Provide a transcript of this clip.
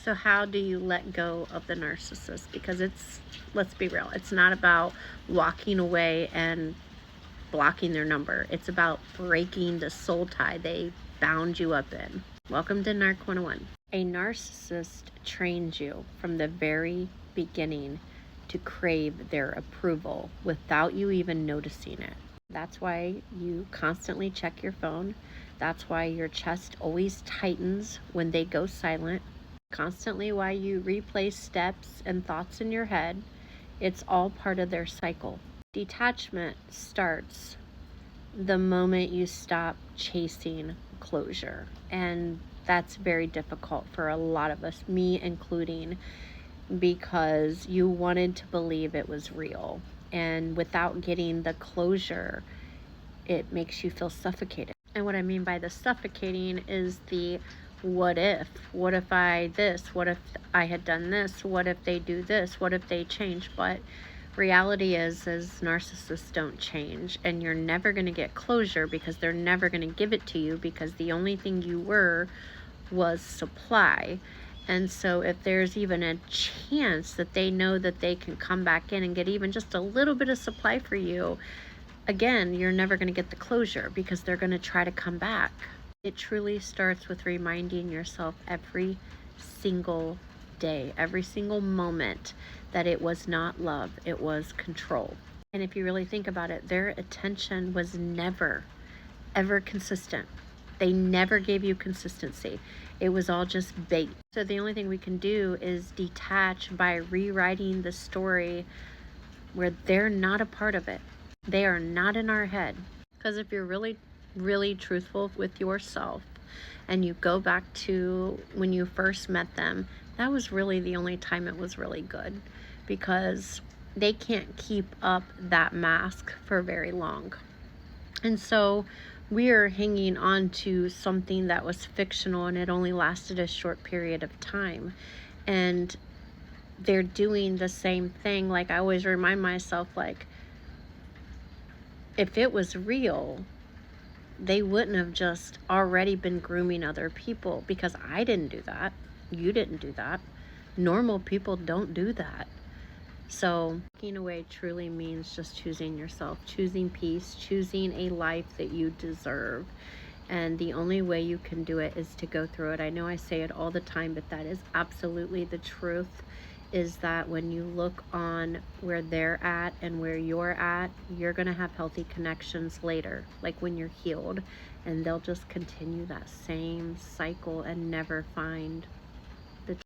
So how do you let go of the narcissist? Because let's be real, it's not about walking away and blocking their number. It's about breaking the soul tie they bound you up in. Welcome to Narc 101. A narcissist trains you from the very beginning to crave their approval without you even noticing it. That's why you constantly check your phone. That's why your chest always tightens when they go silent. Constantly why you replay steps and thoughts in your head. It's all part of their cycle. Detachment starts the moment you stop chasing closure. And that's very difficult for a lot of us, me including, because you wanted to believe it was real. And without getting the closure, it makes you feel suffocated. And what I mean by the suffocating is the what if? What if I this? What if I had done this? What if they do this? What if they change? But reality is narcissists don't change, and you're never going to get closure because they're never going to give it to you, because the only thing you were was supply. And so if there's even a chance that they know that they can come back in and get even just a little bit of supply for you, again, you're never going to get the closure because they're going to try to come back. It truly starts with reminding yourself every single day, every single moment, that it was not love, it was control. And if you really think about it, their attention was never, ever consistent. They never gave you consistency. It was all just bait. So the only thing we can do is detach by rewriting the story where they're not a part of it. They are not in our head. Because if you're really, really truthful with yourself and you go back to when you first met them, that was really the only time it was really good, because they can't keep up that mask for very long. And so we are hanging on to something that was fictional, and it only lasted a short period of time. And they're doing the same thing. Like, I always remind myself, like, if it was real, they wouldn't have just already been grooming other people, because I didn't do that. You didn't do that. Normal people don't do that. So walking away truly means just choosing yourself, choosing peace, choosing a life that you deserve. And the only way you can do it is to go through it. I know I say it all the time, but that is absolutely the truth, is that when you look on where they're at and where you're at, you're going to have healthy connections later, like when you're healed, and they'll just continue that same cycle and never find